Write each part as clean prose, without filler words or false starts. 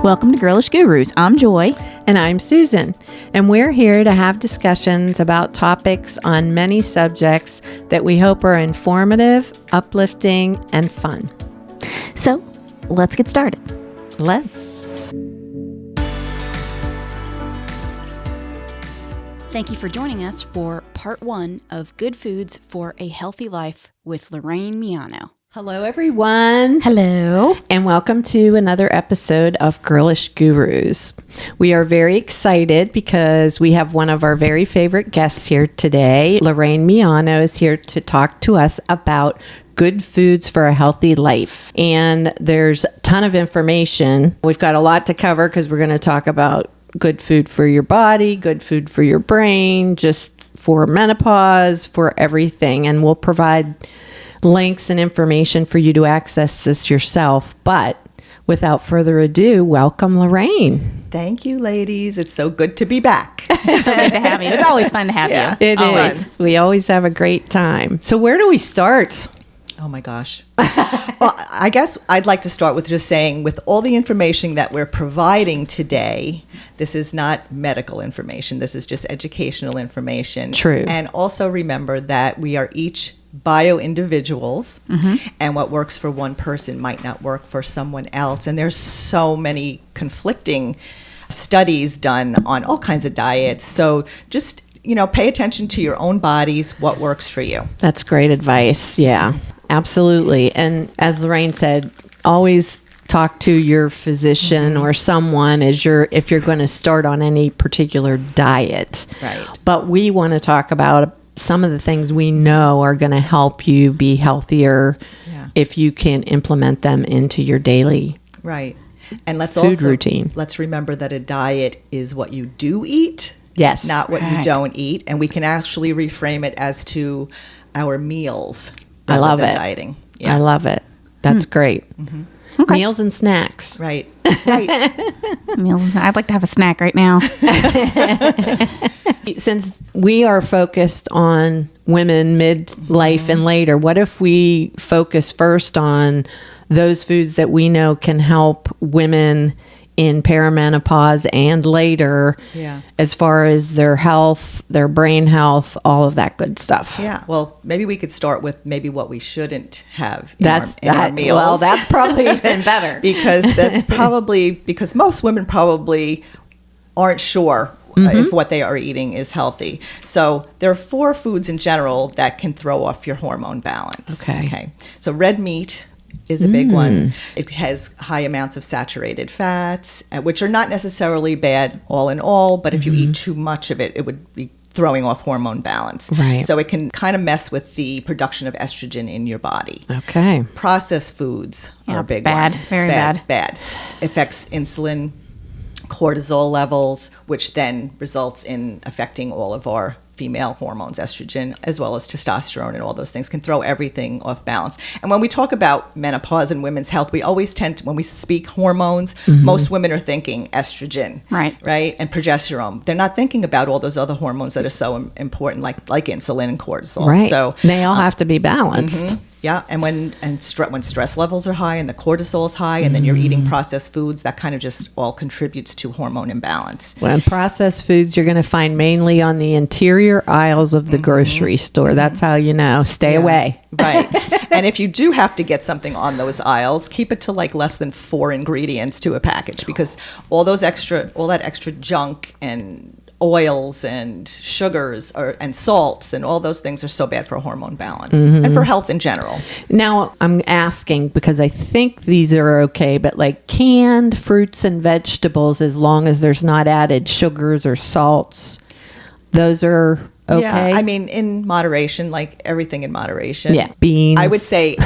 Welcome to Girlish Gurus. I'm Joy. And I'm Susan. And we're here to have discussions about topics on many subjects that we hope are informative, uplifting, and fun. So, let's get started. Let's. Thank you for joining us for part 1 of Good Foods for a Healthy Life with Lorraine Miano. Hello, everyone. Hello. And welcome to another episode of Girlish Gurus. We are very excited because we have one of our very favorite guests here today. Lorraine Miano is here to talk to us about good foods for a healthy life. And there's a ton of information. We've got a lot to cover because we're going to talk about good food for your body, good food for your brain, just for menopause, for everything. And we'll provide links and information for you to access this yourself. But without further ado, welcome, Lorraine. Thank you, ladies. It's so good to be back. It's so good to have you. It's always fun to have you. It is. We always have a great time. So where do we start? Oh my gosh. Well, I guess I'd like to start with just saying, with all the information that we're providing today, this is not medical information. This is just educational information. True. And also remember that we are each bio-individuals, and what works for one person might not work for someone else. And there's so many conflicting studies done on all kinds of diets. So just, pay attention to your own bodies, what works for you. That's great advice. Yeah, absolutely. And as Lorraine said, always talk to your physician or someone if you're going to start on any particular diet. Right. But we want to talk about some of the things we know are going to help you be healthier if you can implement them into your daily And let's food routine. Let's remember that a diet is what you do eat, yes, not what you don't eat, and we can actually reframe it as to our meals. I love it. Dieting. Yeah. I love it. That's great. Okay. Meals and snacks. Right. Meals. I'd like to have a snack right now. Since we are focused on women midlife and later, what if we focus first on those foods that we know can help women in perimenopause and later, as far as their health, their brain health, all of that good stuff? Yeah. Well, maybe we could start with maybe what we shouldn't have in our meals. Well, that's probably even better. because most women probably aren't sure if what they are eating is healthy. So there are 4 foods in general that can throw off your hormone balance. Okay. So red meat is a big one. It has high amounts of saturated fats, which are not necessarily bad all in all, but if you eat too much of it, it would be throwing off hormone balance. Right. So it can kind of mess with the production of estrogen in your body. Okay. Processed foods are a big bad, one. very bad. Bad. Affects insulin, cortisol levels, which then results in affecting all of our female hormones, estrogen, as well as testosterone, and all those things can throw everything off balance. And when we talk about menopause and women's health, we always tend to, when we speak hormones, most women are thinking estrogen, right, and progesterone. They're not thinking about all those other hormones that are so important, like insulin and cortisol. Right. So they all have to be balanced. Yeah, and when stress levels are high and the cortisol is high, and then you're eating processed foods, that kind of just all contributes to hormone imbalance. Well, and processed foods you're going to find mainly on the interior aisles of the grocery store. That's how you know. Stay away. Right. And if you do have to get something on those aisles, keep it to like less than 4 ingredients to a package, because all that extra junk and oils and sugars and salts and all those things are so bad for hormone balance and for health in general. Now, I'm asking because I think these are okay, but like canned fruits and vegetables, as long as there's not added sugars or salts, those are okay? Yeah, I mean, in moderation, like everything in moderation. Yeah, beans. I would say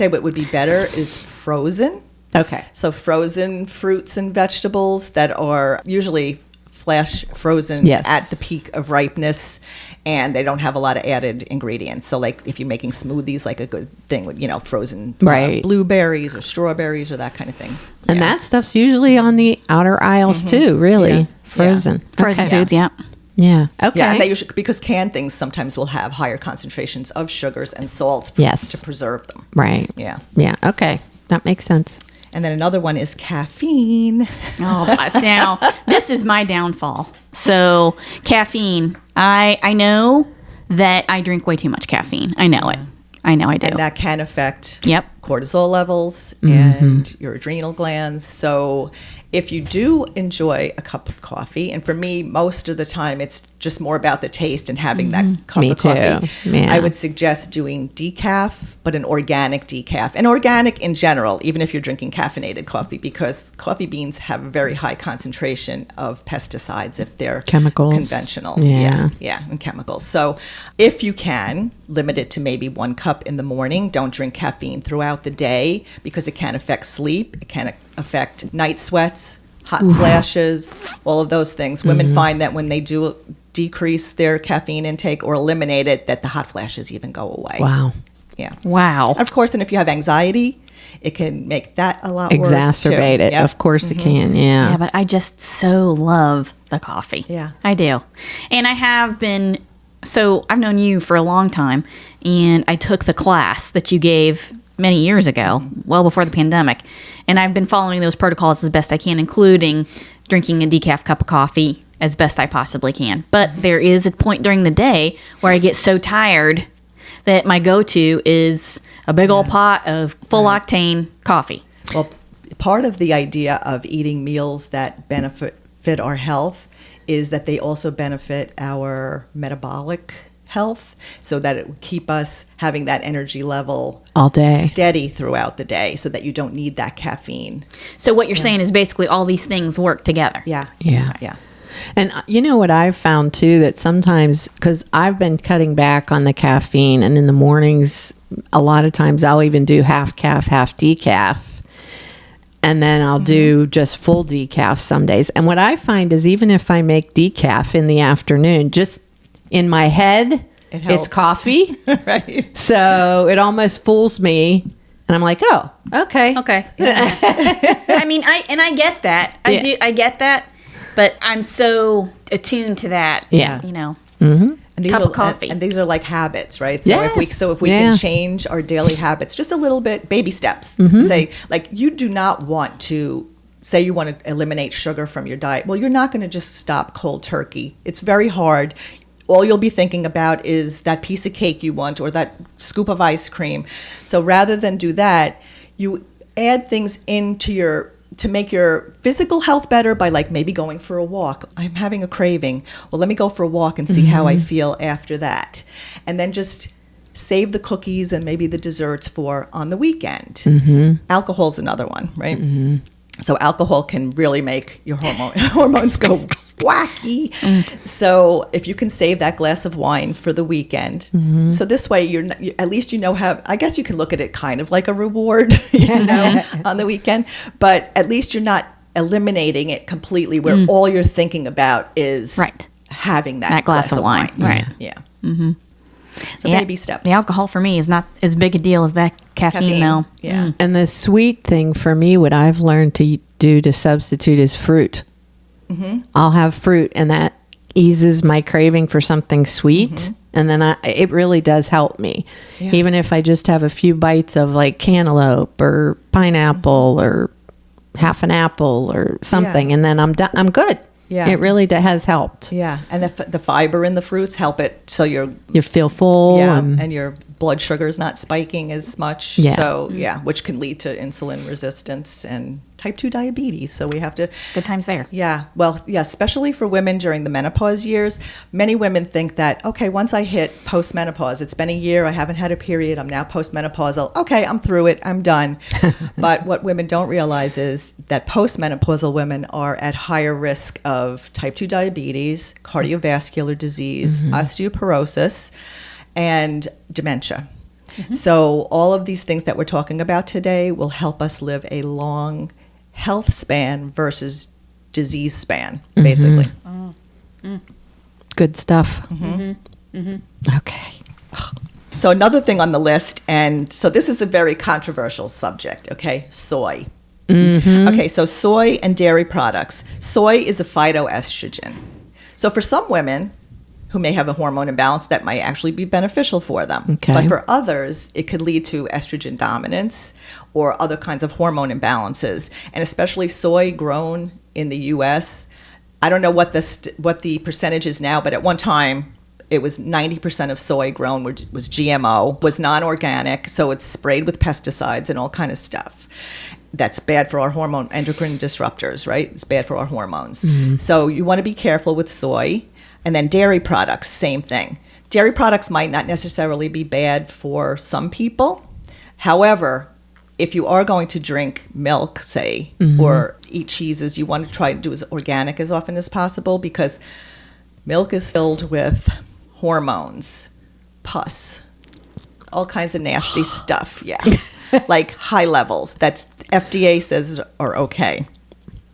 what would be better is frozen. Okay. So frozen fruits and vegetables that are usually flash frozen at the peak of ripeness, and they don't have a lot of added ingredients. So like if you're making smoothies, like a good thing would, frozen blueberries or strawberries or that kind of thing. And that stuff's usually on the outer aisles too, really. Frozen. Frozen foods, yeah. Yeah. Okay. Yeah, and they usually, because canned things sometimes will have higher concentrations of sugars and salts to preserve them. Right. Yeah. Yeah. Okay. That makes sense. And then another one is caffeine. Oh, now this is my downfall. So caffeine, I know that I drink way too much caffeine. I know it. I know I do. And that can affect Yep. cortisol levels and your adrenal glands. So if you do enjoy a cup of coffee, and for me, most of the time, it's just more about the taste and having that cup Me of too. coffee. Yeah. I would suggest doing decaf, but an organic decaf. And organic in general, even if you're drinking caffeinated coffee, because coffee beans have a very high concentration of pesticides if they're Chemicals. conventional. Yeah. Yeah, and chemicals. So if you can, limit it to maybe 1 cup in the morning. Don't drink caffeine throughout the day because it can affect sleep. It can affect night sweats, hot flashes, all of those things. Women find that when they do decrease their caffeine intake or eliminate it, that the hot flashes even go away. Wow. Yeah. Wow. Of course, and if you have anxiety, it can make that a lot worse. Exacerbate too. it. Yep. Of course it can. Yeah. Yeah, but I just so love the coffee. Yeah. I do. And I have been, so I've known you for a long time, and I took the class that you gave many years ago, well before the pandemic. And I've been following those protocols as best I can, including drinking a decaf cup of coffee as best I possibly can. But there is a point during the day where I get so tired that my go-to is a big old pot of full octane coffee. Well, part of the idea of eating meals that benefit our health is that they also benefit our metabolic health, so that it would keep us having that energy level All day. steady throughout the day, so that you don't need that caffeine. So what you're saying is basically all these things work together. Yeah. Yeah. Yeah. And you know what I've found too, that sometimes, because I've been cutting back on the caffeine, and in the mornings, a lot of times I'll even do half calf, half decaf. And then I'll do just full decaf some days. And what I find is even if I make decaf in the afternoon, just in my head, helps. it's coffee. Right. So it almost fools me. And I'm like, oh, okay. Okay. I mean, I get that. I get that. But I'm so attuned to that. Yeah. You know. And these Cup are, of coffee. And these are like habits, right? So Yes. if we Yeah. can change our daily habits just a little bit, baby steps. Say, like, you do not want to say you want to eliminate sugar from your diet. Well, you're not going to just stop cold turkey. It's very hard. All you'll be thinking about is that piece of cake you want or that scoop of ice cream. So rather than do that, you add things into to make your physical health better by, like, maybe going for a walk. I'm having a craving. Well, let me go for a walk and see how I feel after that. And then just save the cookies and maybe the desserts for on the weekend. Alcohol's another one, right? So alcohol can really make your hormones go wacky. So if you can save that glass of wine for the weekend, so this way at least you know how. I guess you can look at it kind of like a reward, on the weekend. But at least you're not eliminating it completely, where all you're thinking about is Right. having that glass of wine. Right. Yeah. So Yeah, baby steps. The alcohol for me is not as big a deal as that caffeine, though. Yeah. And the sweet thing for me, what I've learned to do to substitute is fruit. I'll have fruit, and that eases my craving for something sweet. And then it really does help me. Yeah. Even if I just have a few bites of like cantaloupe or pineapple or half an apple or something, and then I'm done. I'm good. Yeah. It really has helped. Yeah, and the fiber in the fruits help it, so You feel full. and your blood sugar is not spiking as much. Yeah. So which can lead to insulin resistance and type 2 diabetes. So we have to. Good times there. Yeah, well, yeah, especially for women during the menopause years. Many women think that, okay, once I hit postmenopause, it's been a year, I haven't had a period, I'm now postmenopausal. Okay, I'm through it, I'm done. But what women don't realize is that postmenopausal women are at higher risk of type 2 diabetes, cardiovascular disease, osteoporosis, and dementia. So all of these things that we're talking about today will help us live a long health span versus disease span, basically. Good stuff. Okay. So another thing on the list, and so this is a very controversial subject, okay? Soy. Okay, so soy and dairy products. Soy is a phytoestrogen. So for some women who may have a hormone imbalance that might actually be beneficial for them. Okay. But for others, it could lead to estrogen dominance or other kinds of hormone imbalances. And especially soy grown in the U.S., I don't know what the percentage is now, but at one time, it was 90% of soy grown was GMO, was non-organic, so it's sprayed with pesticides and all kind of stuff. That's bad for our hormone endocrine disruptors, right? It's bad for our hormones. So you want to be careful with soy. And then dairy products, same thing. Dairy products might not necessarily be bad for some people. However, if you are going to drink milk, say, or eat cheeses, you want to try to do as organic as often as possible, because milk is filled with hormones, pus, all kinds of nasty stuff. Yeah. Like high levels. That's FDA says are okay.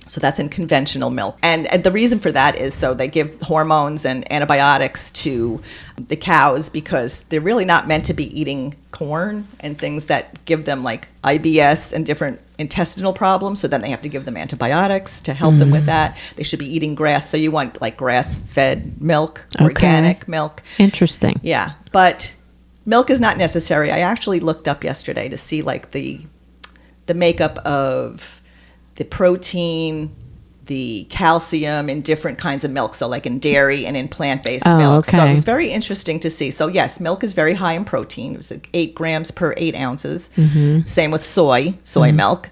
So that's in conventional milk. And the reason for that is so they give hormones and antibiotics to the cows because they're really not meant to be eating corn and things that give them like IBS and different intestinal problems. So then they have to give them antibiotics to help them with that. They should be eating grass. So you want like grass-fed milk, organic milk. Interesting. Yeah. But milk is not necessary. I actually looked up yesterday to see like the makeup of the protein, the calcium in different kinds of milk. So like in dairy and in plant-based milk. Okay. So it was very interesting to see. So yes, milk is very high in protein. It was like 8 grams per 8 ounces. Same with soy milk.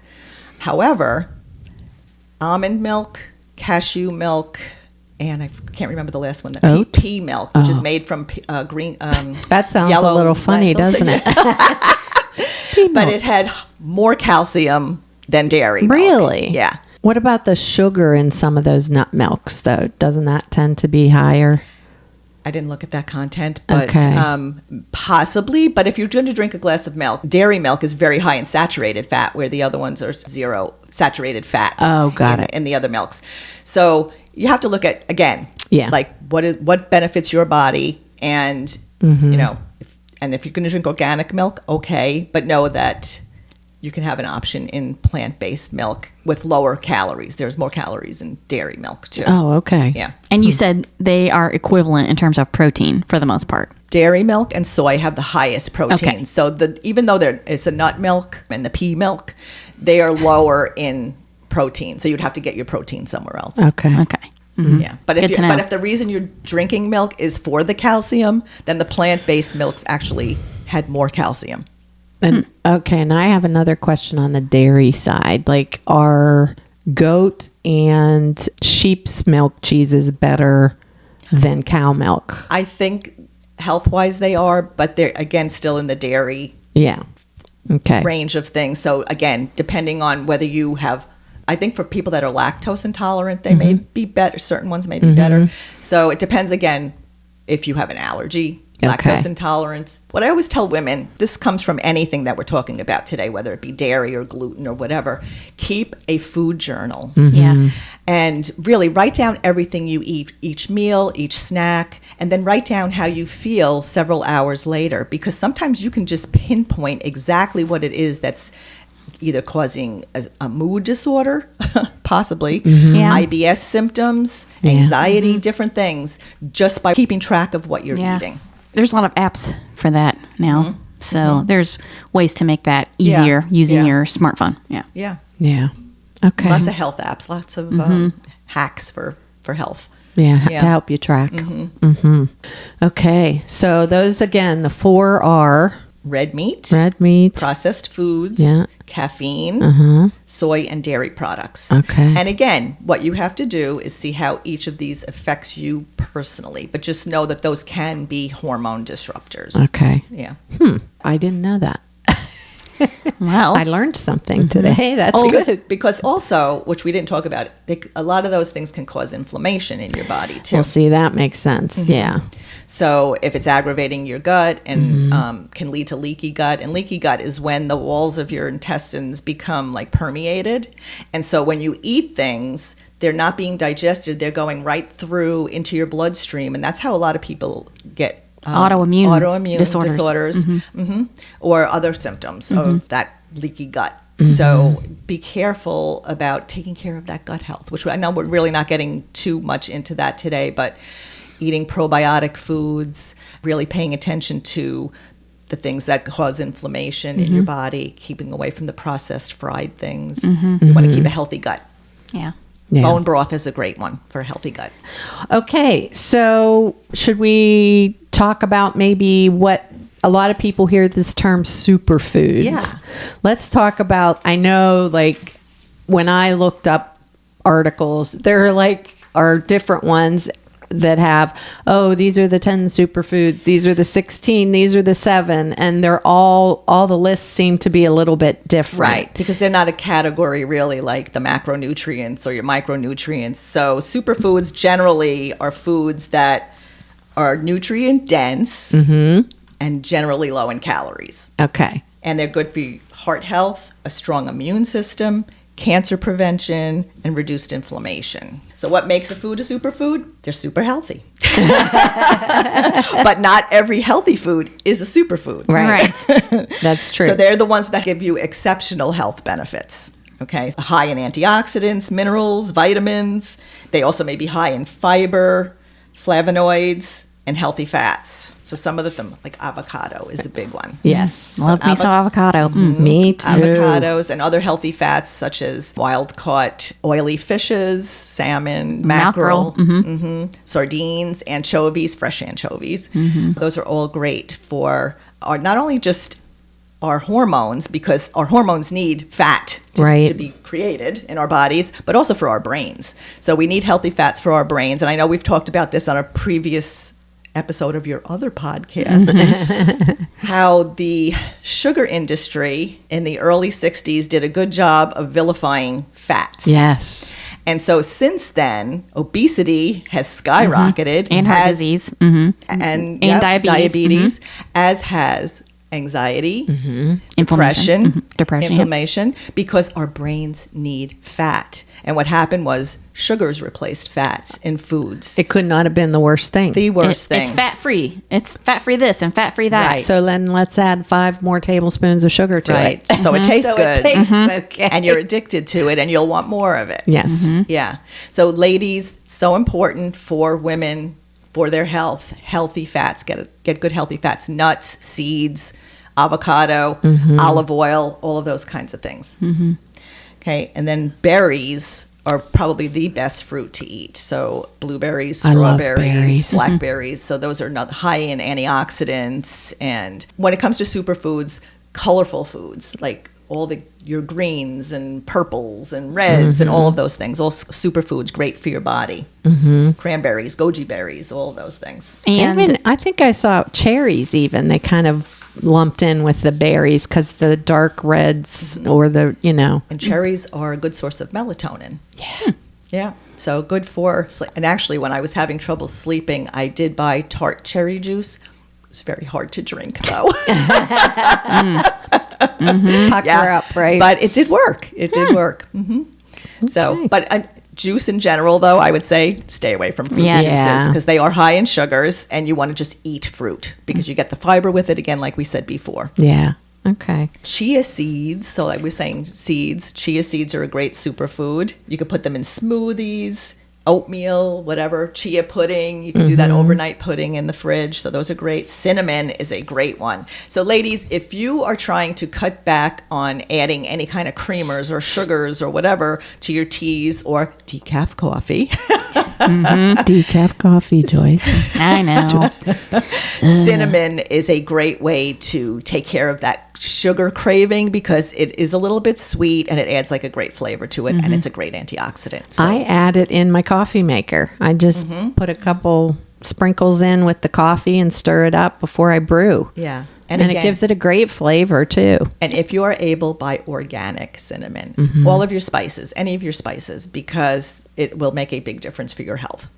However, almond milk, cashew milk, and I can't remember the last one, the pea milk, which is made from green That sounds a little funny, doesn't it? But it had more calcium than dairy milk. Really? Yeah. What about the sugar in some of those nut milks, though? Doesn't that tend to be higher? I didn't look at that content, but Okay. Possibly. But if you're going to drink a glass of milk, dairy milk is very high in saturated fat, where the other ones are 0 saturated fats. Oh, got it. In the other milks. So you have to look at, again, like what benefits your body, and you know, if you're going to drink organic milk, okay, but know that you can have an option in plant-based milk with lower calories. There's more calories in dairy milk too. Oh, okay. Yeah. And you said they are equivalent in terms of protein for the most part. Dairy milk and soy have the highest protein. Okay. So even though it's a nut milk and the pea milk, they are lower in protein. So you'd have to get your protein somewhere else. Okay. Okay. Yeah. But if the reason you're drinking milk is for the calcium, then the plant-based milks actually had more calcium. And okay, and I have another question on the dairy side. Like, are goat and sheep's milk cheeses better than cow milk? I think health-wise they are, but they're, again, still in the dairy range of things. So, again, depending on whether you have, I think for people that are lactose intolerant, they may be better. Certain ones may be better. So it depends, again, if you have an allergy. Lactose intolerance. What I always tell women, this comes from anything that we're talking about today, whether it be dairy or gluten or whatever, keep a food journal. Yeah. And really write down everything you eat, each meal, each snack, and then write down how you feel several hours later, because sometimes you can just pinpoint exactly what it is that's either causing a mood disorder, possibly, IBS symptoms, anxiety, different things, just by keeping track of what you're eating. There's a lot of apps for that now. So there's ways to make that easier using your smartphone. Yeah. Yeah. Yeah. Okay. Lots of health apps, lots of hacks for health. Yeah, to help you track. Okay. So those, again, the 4 are Red meat, processed foods, caffeine, soy, and dairy products. Okay. And again, what you have to do is see how each of these affects you personally, but just know that those can be hormone disruptors. Okay. Yeah. I didn't know that. Well, I learned something today. That's good. Because also, which we didn't talk about, a lot of those things can cause inflammation in your body too. Well, see, that makes sense. Yeah. So if it's aggravating your gut and can lead to leaky gut, and leaky gut is when the walls of your intestines become like permeated. And so when you eat things, they're not being digested. They're going right through into your bloodstream. And that's how a lot of people get autoimmune disorders. Or other symptoms of that leaky gut. So be careful about taking care of that gut health, which I know we're really not getting too much into that today, but eating probiotic foods, really paying attention to the things that cause inflammation in your body, keeping away from the processed fried things. You want to keep a healthy gut. Yeah. Yeah. Bone broth is a great one for a healthy gut. Okay, so should we talk about maybe what a lot of people hear this term superfoods? Yeah. Let's talk about, I know like when I looked up articles, there are different ones that have, these are the 10 superfoods, these are the 16, these are the 7, and they're all the lists seem to be a little bit different. Right, because they're not a category really like the macronutrients or your micronutrients. So superfoods generally are foods that are nutrient dense and generally low in calories. Okay. And they're good for your heart health, a strong immune system, cancer prevention, and reduced inflammation. So what makes a food a superfood? They're super healthy. But not every healthy food is a superfood. Right. That's true. So they're the ones that give you exceptional health benefits. Okay, high in antioxidants, minerals, vitamins. They also may be high in fiber, flavonoids, and healthy fats. So some of them, like avocado is a big one. Yes. Love me some avocado. Me too. Avocados and other healthy fats such as wild-caught oily fishes, salmon, mackerel, sardines, anchovies, fresh anchovies. Those are all great for not only just our hormones, because our hormones need fat to be created in our bodies, but also for our brains. So we need healthy fats for our brains. And I know we've talked about this on a previous episode of your other podcast, how the sugar industry in the early 60s did a good job of vilifying fats. Yes. And so since then, obesity has skyrocketed. And heart disease. And diabetes. As has anxiety, Inflammation. depression, Depression, yep. inflammation, because our brains need fat. And what happened was sugars replaced fats in foods. It could not have been the worst thing. The worst thing. It's fat-free. It's fat-free this and fat-free that. Right. So then let's add 5 more tablespoons of sugar to Right. it. So it tastes good. Okay. And you're addicted to it and you'll want more of it. Yes. Yeah. So ladies, so important for women, for their health, healthy fats, get good healthy fats, nuts, seeds, avocado, olive oil, all of those kinds of things. Okay. And then berries are probably the best fruit to eat. So blueberries, I love strawberries, berries. blackberries. So those are not high in antioxidants. And when it comes to superfoods, colorful foods like all your greens and purples and reds and all of those things, all superfoods, great for your body. Cranberries, goji berries, all of those things. And Even, I think I saw cherries even. They kind of lumped in with the berries because the dark reds or the, And cherries are a good source of melatonin. Yeah. So good for sleep. And actually, when I was having trouble sleeping, I did buy tart cherry juice. It was very hard to drink, though. pucker up, right? But it did work. It did work. So, but juice in general, though, I would say stay away from fruit Yes. juices because they are high in sugars and you want to just eat fruit because you get the fiber with it, again, like we said before. Yeah. Okay. Chia seeds, so like we're saying seeds, chia seeds are a great superfood. You could put them in smoothies, oatmeal, whatever, chia pudding. You can do that overnight pudding in the fridge. So those are great. Cinnamon is a great one. So ladies, if you are trying to cut back on adding any kind of creamers or sugars or whatever to your teas or decaf coffee, Decaf coffee, Joyce. I know. cinnamon is a great way to take care of that sugar craving because it is a little bit sweet and it adds like a great flavor to it and it's a great antioxidant. So. I add it in my coffee maker. I just put a couple sprinkles in with the coffee and stir it up before I brew. Yeah. And again, it gives it a great flavor too. And if you are able, buy organic cinnamon, all of your spices, any of your spices, because it will make a big difference for your health.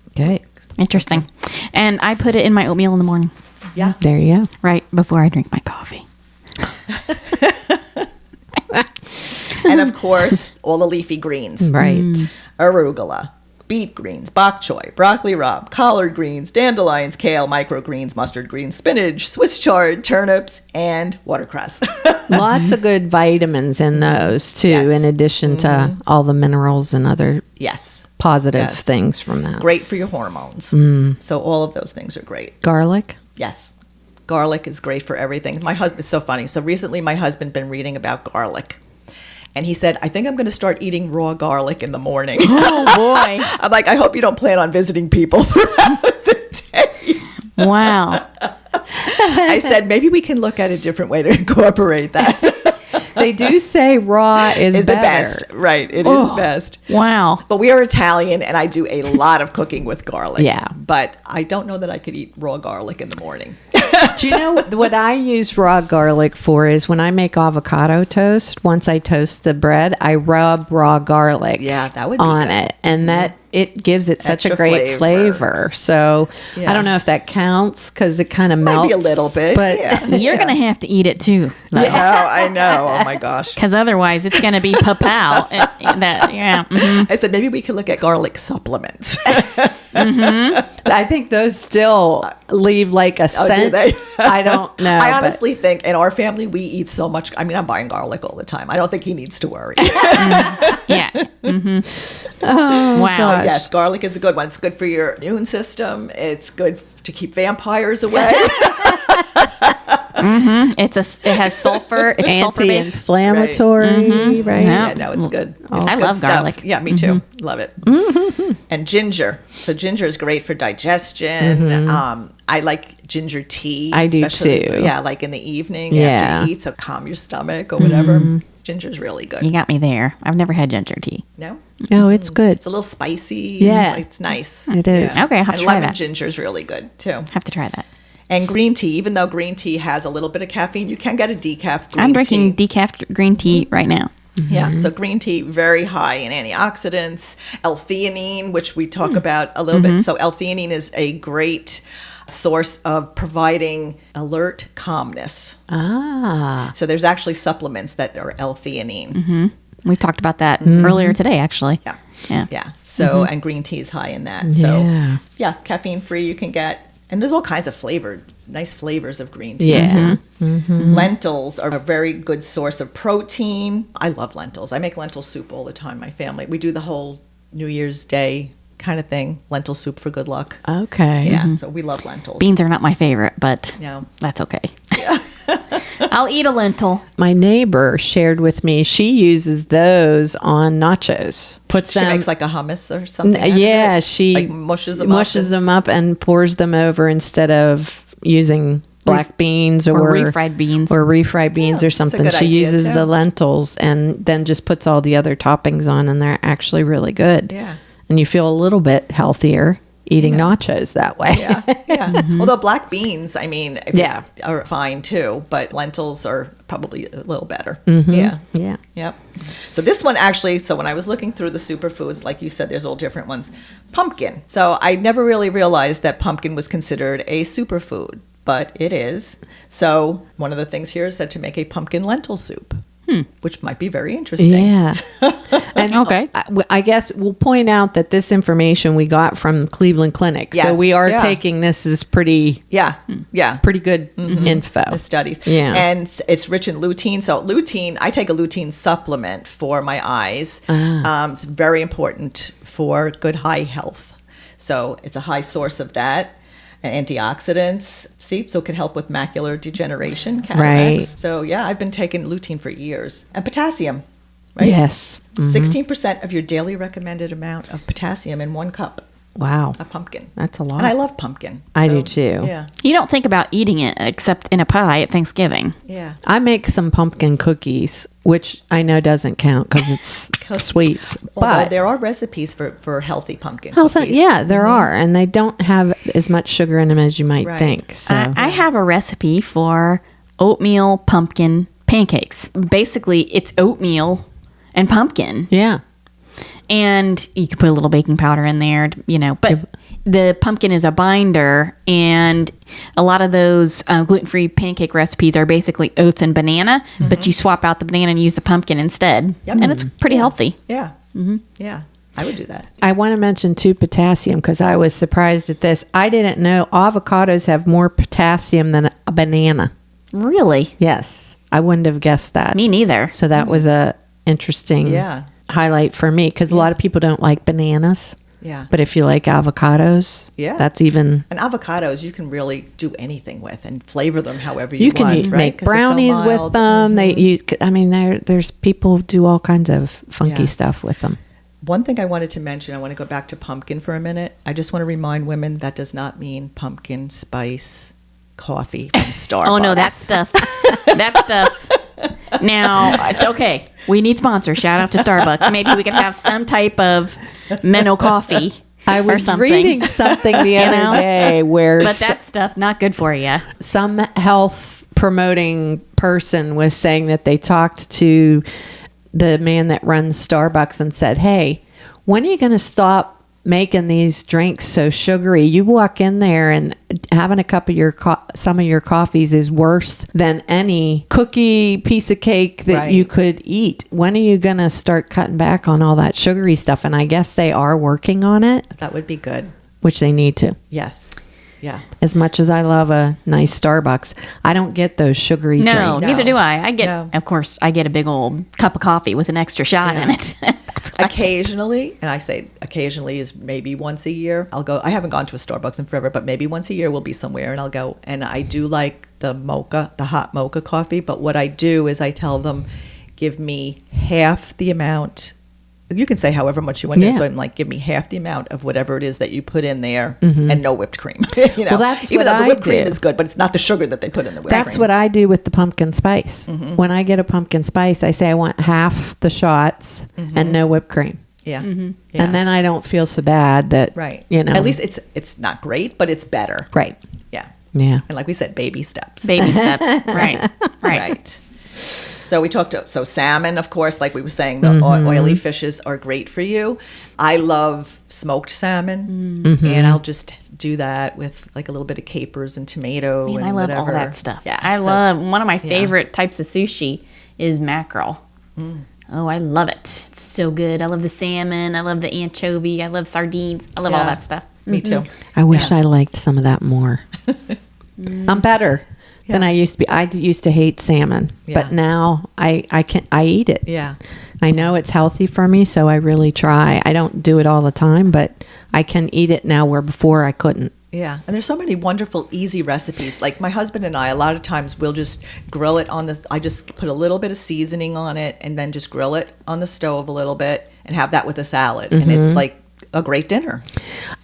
Okay. Interesting. And I put it in my oatmeal in the morning, Yeah. There you go. right before I drink my coffee. And of course, all the leafy greens. Right. Arugula, beet greens, bok choy, broccoli rabe, collard greens, dandelions, kale, microgreens, mustard greens, spinach, Swiss chard, turnips, and watercress. Lots of good vitamins in those too, Yes. in addition to all the minerals and other Yes. positive Yes. things from that. Great for your hormones. So all of those things are great. Garlic. Yes. Garlic is great for everything. My husband is so funny. So recently my husband been reading about garlic. And he said, I think I'm going to start eating raw garlic in the morning. Oh boy. I'm like, I hope you don't plan on visiting people throughout the day. Wow. I said, maybe we can look at a different way to incorporate that. They do say raw is It's the better. best. Right. It is best. Wow. But we are Italian, and I do a lot of cooking with garlic. Yeah. But I don't know that I could eat raw garlic in the morning. Do you know what I use raw garlic for is when I make avocado toast, once I toast the bread, I rub raw garlic Yeah, that would be on good. it. And that it gives it such a Extra great flavor. So Yeah. I don't know if that counts because it kind of Might melts. be a little bit. But yeah. You're going to have to eat it too. I know. Oh my gosh. Because otherwise it's going to be papow. I said maybe we could look at garlic supplements. I think those still leave like a Oh, do scent. they? I don't know. I but- honestly think in our family we eat so much. I mean, I'm buying garlic all the time. I don't think he needs to worry. Yeah. Oh, Wow. gosh. Yes, garlic is a good one. It's good for your immune system. It's good to keep vampires away. It has sulfur. It's sulfur based. Anti-inflammatory, right? Yeah. Yeah, no, it's good. It's I good love stuff. garlic. Yeah, me too. Love it. And ginger. So ginger is great for digestion. I like ginger tea. I do especially- too. Yeah, like in the evening Yeah. after you eat, so calm your stomach or whatever. Ginger's really good. You got me there. I've never had ginger tea. No? Oh, it's good. It's a little spicy. Yeah. It's nice. It is. Okay, I'll have And to try lemon that. ginger is really good too. Have to try that. And green tea, even though green tea has a little bit of caffeine, you can get a decaf green I'm drinking tea. decaf green tea right now. Yeah, so green tea, very high in antioxidants, L-theanine, which we talk about a little bit. So L-theanine is a great source of providing alert calmness. Ah. So there's actually supplements that are L-theanine. We talked about that earlier today, actually. Yeah. Yeah. Yeah. So, and green tea is high in that. So, Yeah. yeah, caffeine free you can get. And there's all kinds of nice flavors of green tea. Yeah. Too. Lentils are a very good source of protein. I love lentils. I make lentil soup all the time, my family. We do the whole New Year's Day kind of thing, lentil soup for good luck. Okay. Yeah, so we love lentils. Beans are not my favorite, but No. that's okay. I'll eat a lentil. My neighbor shared with me she uses those on nachos. Puts She them. makes like a hummus or something. out of Yeah, it? she like mushes them up and pours them over instead of using black beans or refried beans. or refried beans or a something. good She idea, uses too. the lentils and then just puts all the other toppings on, and they're actually really good. Yeah. And you feel a little bit healthier eating nachos that way. Yeah, yeah. Although black beans, I mean, Yeah. are fine too, but lentils are probably a little better. Yeah. Yeah. Yep. So this one actually, so when I was looking through the superfoods, like you said, there's all different ones. Pumpkin. So I never really realized that pumpkin was considered a superfood, but it is. So one of the things here said to make a pumpkin lentil soup, which might be very interesting. Yeah. And Okay. I guess we'll point out that this information we got from Cleveland Clinic. So Yes, we are yeah. taking this as pretty Yeah. Yeah. pretty good info. The studies. Yeah. And it's rich in lutein. So lutein, I take a lutein supplement for my eyes. It's very important for good eye health. So it's a high source of that. And antioxidants, so it can help with macular degeneration, cataracts. Right. So yeah, I've been taking lutein for years. And potassium, right? Yes. 16% of your daily recommended amount of potassium in 1 cup Wow. of pumpkin. That's a lot. And I love pumpkin. I So, do too. Yeah. You don't think about eating it except in a pie at Thanksgiving. Yeah. I make some pumpkin cookies, which I know doesn't count because it's sweets. Although But there are recipes for healthy pumpkin cookies. yeah, there are, and they don't have as much sugar in them as you might Right. think. So I have a recipe for oatmeal pumpkin pancakes. Basically, it's oatmeal and pumpkin. yeah, And you can put a little baking powder in there, but the pumpkin is a binder, and a lot of those gluten-free pancake recipes are basically oats and banana, but you swap out the banana and use the pumpkin instead. Yep. And it's pretty healthy. Yeah. Yeah. I would do that. I want to mention too potassium because I was surprised at this. I didn't know avocados have more potassium than a banana. Really? Yes, I wouldn't have guessed that. Me neither. So that was a interesting highlight for me because a lot of people don't like bananas. Yeah. But if you like avocados, that's even... And avocados you can really do anything with and flavor them however You you can want, right? make 'Cause they're so brownies with mild. them. They use, I mean, there's people do all kinds of funky stuff with them. One thing I wanted to mention, I want to go back to pumpkin for a minute. I just want to remind women that does not mean pumpkin spice coffee from Starbucks. Oh no, that stuff. That stuff. Now, it's okay. We need sponsors. Shout out to Starbucks. Maybe we could have some type of Menno coffee. I or was something. reading something the other know? day where But that stuff not good for you. some health promoting person was saying that they talked to the man that runs Starbucks and said, "Hey, when are you going to stop making these drinks so sugary? You walk in there and having a cup of some of your coffees is worse than any cookie piece of cake that you could eat. When are you going to start cutting back on all that sugary stuff?" And I guess they are working on it, That would be good. which they need to. Yes. Yeah. As much as I love a nice Starbucks, I don't get those sugary No, drinks. neither do I. I get, No. of course, I get a big old cup of coffee with an extra shot in it. Occasionally, and I say occasionally is maybe once a year, I'll go. I haven't gone to a Starbucks in forever, but maybe once a year we'll be somewhere and I'll go. And I do like the mocha, the hot mocha coffee. But what I do is I tell them, give me half the amount. You can say however much you want. Yeah. So I'm like, give me half the amount of whatever it is that you put in there, and no whipped cream. You know, Well, that's even what though the I whipped cream do. is good, but it's not the sugar that they put in the whipped That's cream. what I do with the pumpkin spice. When I get a pumpkin spice, I say I want half the shots and no whipped cream. Yeah. Yeah. And then I don't feel so bad that, Right. you know. At least it's not great, but it's better. Right. Yeah. Yeah. And like we said, baby steps. Baby steps. Right. Right. So we talked so salmon, of course, like we were saying, the oily fishes are great for you. I love smoked salmon, and I'll just do that with like a little bit of capers and tomato. Man, and I love whatever. all that stuff. Yeah, I so- love one of my favorite types of sushi is mackerel. Oh, I love it. It's so good. I love the salmon. I love the anchovy. I love sardines. I love all Yeah. that stuff. Me too. I wish I liked some of that more. I'm better than I used to be. I used to hate salmon, but Yeah. now I eat it. Yeah. I know it's healthy for me, so I really try. I don't do it all the time, but I can eat it now where before I couldn't. Yeah, and there's so many wonderful, easy recipes. Like my husband and I, a lot of times we'll just grill it on the. I just put a little bit of seasoning on it, and then just grill it on the stove a little bit, and have that with a salad, and it's like a great dinner.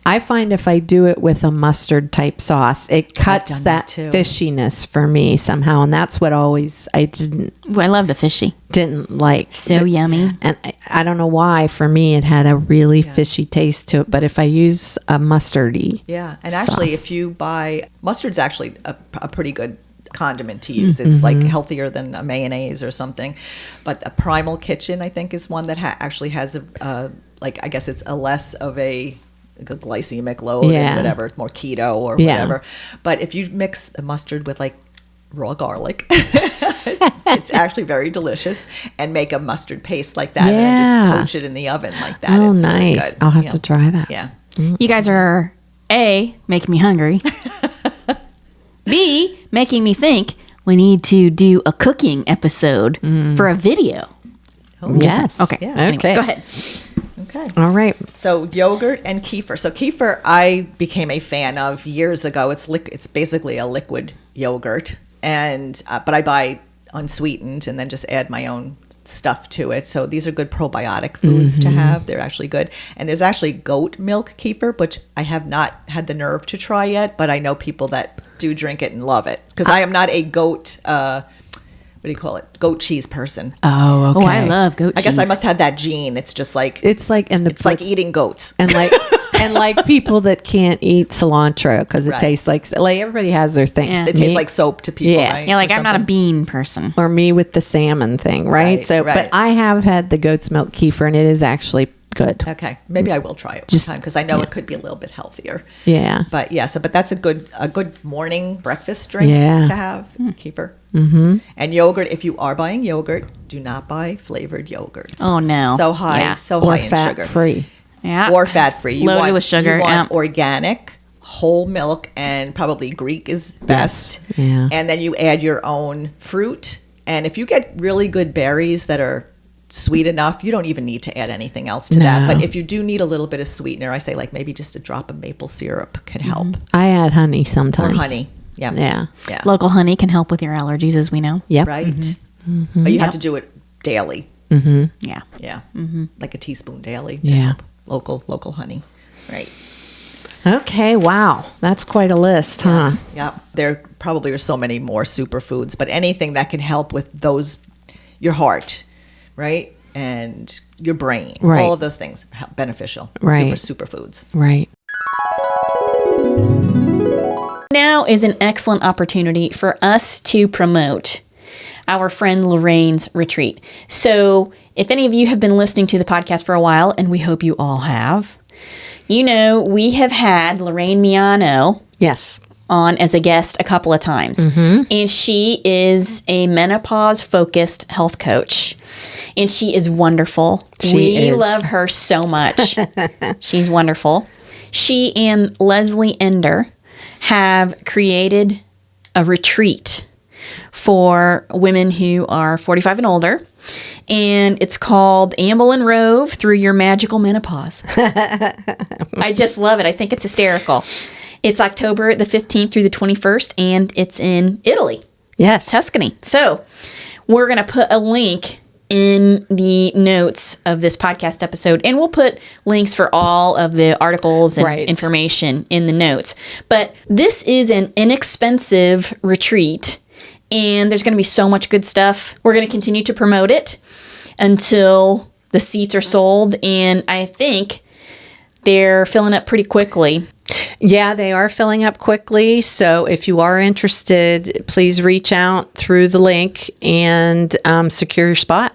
I find if I do it with a mustard type sauce, it cuts done that that too. fishiness for me somehow, and that's what always I didn't Ooh, I love the fishy. like. So yummy. And I don't know why. For me, it had a really fishy taste to it. But if I use a mustardy, Yeah, and actually, sauce. if you buy mustard's actually a pretty good condiment to use. It's like healthier than a mayonnaise or something. But a Primal Kitchen, I think, is one that actually has a like I guess it's a less of a glycemic load and whatever. It's more keto or whatever. But if you mix the mustard with like raw garlic, it's actually very delicious, and make a mustard paste like that and then just poach it in the oven like that. Oh, It's really nice. good. I'll have to try that. Yeah. You guys are A, making me hungry. B, making me think we need to do a cooking episode for a video. Oh, Yes. Okay. Yeah. Anyway, Okay. go ahead. Okay. All right. So yogurt and kefir. So kefir, I became a fan of years ago. It's basically a liquid yogurt, and but I buy unsweetened and then just add my own stuff to it. So these are good probiotic foods to have. They're actually good. And there's actually goat milk kefir, which I have not had the nerve to try yet, but I know people that do drink it and love it, because I am not a goat. What do you call it? Goat cheese person. Oh, okay. Oh, I love goat cheese. I guess I must have that gene. It's just like It's like it's like eating goats. and like and like people that can't eat cilantro because it Right. tastes like everybody has their thing. Yeah. It tastes like soap to people, Yeah. right? Yeah, like Or I'm not a something. bean person. Or me with the salmon thing, right? Right, So, right. but I have had the goat's milk kefir, and it is actually good. Okay, maybe I will try it one Just- time, because I know it could be a little bit healthier. Yeah. But yeah, but that's a good morning breakfast drink Yeah. to have, kefir. Mm-hmm. And yogurt. If you are buying yogurt, do not buy flavored yogurts. Oh, no. so high, Yeah. so Or high in fat sugar. free. Yeah. or fat-free. Loaded with sugar, You want yeah. organic, whole milk, and probably Greek is best. Yeah. And then you add your own fruit. And if you get really good berries that are sweet enough, you don't even need to add anything else to that. No. But if you do need a little bit of sweetener, I say like maybe just a drop of maple syrup can help. I add honey Or sometimes. honey. Yeah. Yeah. Yeah. Local honey can help with your allergies, as we know. Yep. Right? But you have to do it daily. Yeah. Yeah. Like a teaspoon daily. to Yeah. help. Local honey. Right. Okay. Wow. That's quite a list, huh? Yeah. There probably are so many more superfoods, but anything that can help with those, your heart, right? And your brain. Right. All of those things beneficial. Right. Superfoods. Right. Now is an excellent opportunity for us to promote our friend Lorraine's retreat. So, if any of you have been listening to the podcast for a while, and we hope you all have, you know we have had Lorraine Miano Yes. on as a guest a couple of times. And she is a menopause-focused health coach. And she is wonderful. She we is. love her so much. She's wonderful. She and Leslie Ender have created a retreat for women who are 45 and older. And it's called Amble and Rove Through Your Magical Menopause. I just love it. I think it's hysterical. It's October the 15th through the 21st, and it's in Italy, Yes. Tuscany. So we're going to put a link in the notes of this podcast episode, and we'll put links for all of the articles and Right. information in the notes. But this is an inexpensive retreat, and there's going to be so much good stuff. We're going to continue to promote it until the seats are sold, and I think they're filling up pretty quickly. Yeah, they are filling up quickly. So if you are interested, please reach out through the link and secure your spot.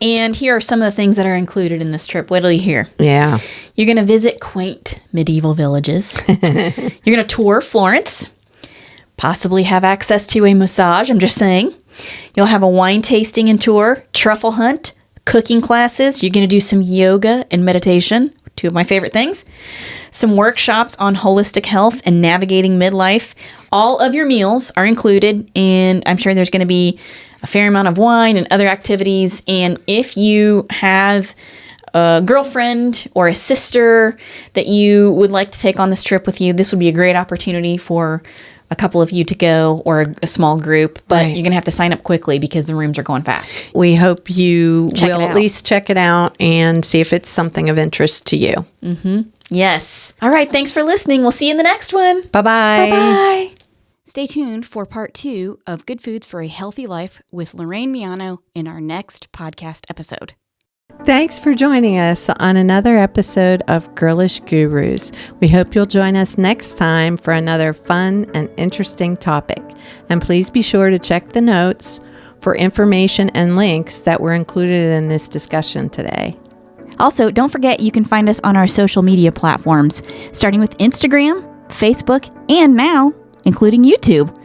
And here are some of the things that are included in this trip. Wait till you hear. Yeah. You're going to visit quaint medieval villages. You're going to tour Florence, possibly have access to a massage. I'm just saying. You'll have a wine tasting and tour, truffle hunt, cooking classes. You're going to do some yoga and meditation, two of my favorite things. Some workshops on holistic health and navigating midlife. All of your meals are included, and I'm sure there's going to be a fair amount of wine and other activities. And if you have a girlfriend or a sister that you would like to take on this trip with you, this would be a great opportunity for a couple of you to go, or a small group. But Right. you're going to have to sign up quickly because the rooms are going fast. We hope you Check will it at out. least check it out and see if it's something of interest to you. Yes. All right. Thanks for listening. We'll see you in the next one. Bye-bye. Bye. Stay tuned for part 2 of Good Foods for a Healthy Life with Lorraine Miano in our next podcast episode. Thanks for joining us on another episode of Girlish Gurus. We hope you'll join us next time for another fun and interesting topic. And please be sure to check the notes for information and links that were included in this discussion today. Also, don't forget you can find us on our social media platforms, starting with Instagram, Facebook, and now, including YouTube.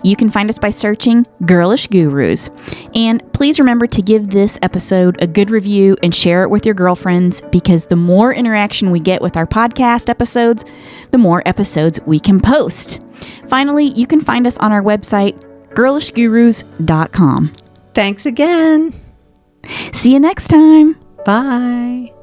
You can find us by searching Girlish Gurus. And please remember to give this episode a good review and share it with your girlfriends, because the more interaction we get with our podcast episodes, the more episodes we can post. Finally, you can find us on our website, girlishgurus.com. Thanks again. See you next time. Bye.